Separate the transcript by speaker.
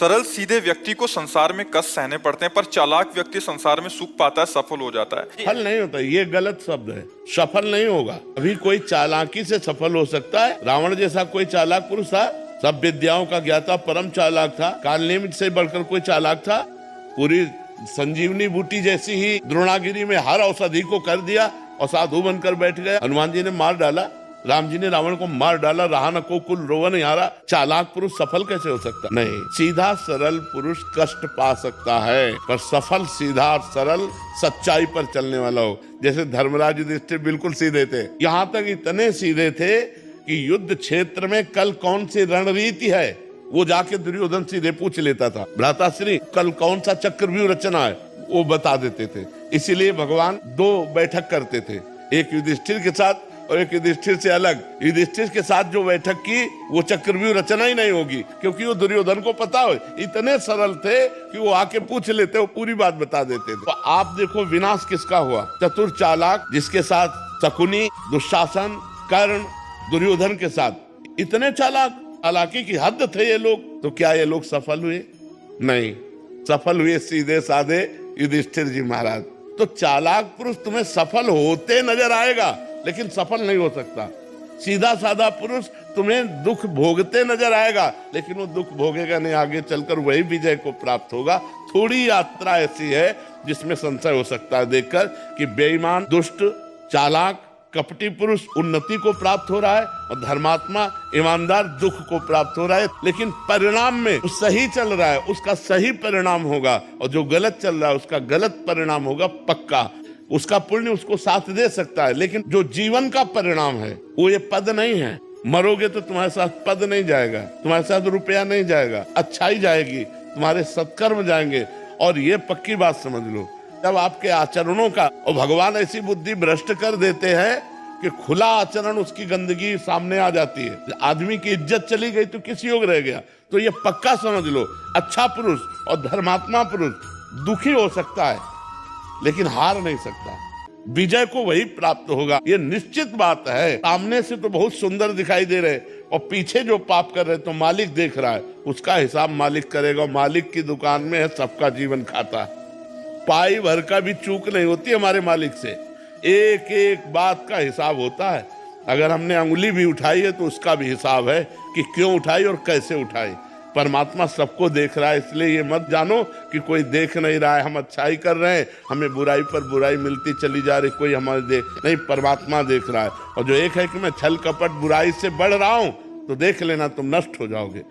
Speaker 1: सरल सीधे व्यक्ति को संसार में कष्ट सहने पड़ते हैं, पर चालाक व्यक्ति संसार में सुख पाता है, सफल हो जाता है।
Speaker 2: सफल नहीं होता, ये गलत शब्द है। सफल नहीं होगा। अभी कोई चालाकी से सफल हो सकता है। रावण जैसा कोई चालाक पुरुष था, सब विद्याओं का ज्ञाता, परम चालाक था। कालनेमित से बढ़कर कोई चालाक था? पूरी संजीवनी बूटी जैसी ही द्रोणागिरी में हर औषधि को कर दिया और साधु बनकर बैठ गए। हनुमान जी ने मार डाला, राम जी ने रावण को मार डाला, रहा न को कुल रोवन हारा। चालाक पुरुष सफल कैसे हो सकता? नहीं, सीधा सरल पुरुष कष्ट पा सकता है, पर सफल सीधा और सरल सच्चाई पर चलने वाला हो। जैसे धर्मराज युधिष्ठिर बिल्कुल सीधे थे, यहाँ तक इतने सीधे थे कि युद्ध क्षेत्र में कल कौन सी रणनीति है वो जाके दुर्योधन सीधे पूछ लेता था। भ्राताश्री कल कौन सा चक्रव्यूह रचना है वो बता देते थे। इसीलिए भगवान दो बैठक करते थे, एक युधिष्ठिर के साथ और एक युधिष्ठिर से अलग। युधिष्ठिर के साथ जो बैठक की वो चक्रव्यूह रचना ही नहीं होगी, क्योंकि वो दुर्योधन को पता हो। इतने सरल थे कि वो आके पूछ लेते, वो पूरी बात बता देते थे। तो आप देखो विनाश किसका हुआ? चतुर चालाक, जिसके साथ शकुनी, दुशासन, कर्ण, दुर्योधन के साथ इतने चालाक, चालाकी की हद थे ये लोग। तो क्या ये लोग सफल हुए? नहीं, सफल हुए सीधे साधे युधिष्ठिर जी महाराज। तो चालाक पुरुष तुम्हें सफल होते नजर आएगा, लेकिन सफल नहीं हो सकता। सीधा साधा पुरुष तुम्हें दुख भोगते नजर आएगा, लेकिन वो दुख भोगेगा नहीं, आगे चलकर वही विजय को प्राप्त होगा। थोड़ी यात्रा ऐसी है जिसमें संशय हो सकता है देखकर कि बेईमान, दुष्ट, चालाक, कपटी पुरुष उन्नति को प्राप्त हो रहा है और धर्मात्मा, ईमानदार दुख को प्राप्त हो रहा है। लेकिन परिणाम में जो सही चल रहा है उसका सही परिणाम होगा, और जो गलत चल रहा है उसका गलत परिणाम होगा पक्का। उसका पुण्य उसको साथ दे सकता है, लेकिन जो जीवन का परिणाम है वो ये पद नहीं है। मरोगे तो तुम्हारे साथ पद नहीं जाएगा, तुम्हारे साथ रुपया नहीं जाएगा, अच्छाई जाएगी, तुम्हारे सत्कर्म जाएंगे। और ये पक्की बात समझ लो, जब आपके आचरणों का, और भगवान ऐसी बुद्धि भ्रष्ट कर देते हैं कि खुला आचरण उसकी गंदगी सामने आ जाती है। आदमी की इज्जत चली गई तो किस योग रह गया? तो ये पक्का समझ लो, अच्छा पुरुष और धर्मात्मा पुरुष दुखी हो सकता है लेकिन हार नहीं सकता। विजय को वही प्राप्त होगा, ये निश्चित बात है। सामने से तो बहुत सुंदर दिखाई दे रहे और पीछे जो पाप कर रहे तो मालिक देख रहा है, उसका हिसाब मालिक करेगा। मालिक की दुकान में है सबका जीवन खाता। पाई भर का भी चूक नहीं होती हमारे मालिक से, एक एक बात का हिसाब होता है। अगर हमने अंगुली भी उठाई है तो उसका भी हिसाब है कि क्यों उठाई और कैसे उठाई। परमात्मा सबको देख रहा है, इसलिए ये मत जानो कि कोई देख नहीं रहा है, हम अच्छाई कर रहे हैं, हमें बुराई पर बुराई मिलती चली जा रही, कोई हमारे देख नहीं। परमात्मा देख रहा है। और जो एक है कि मैं छल कपट बुराई से बढ़ रहा हूं, तो देख लेना तुम नष्ट हो जाओगे।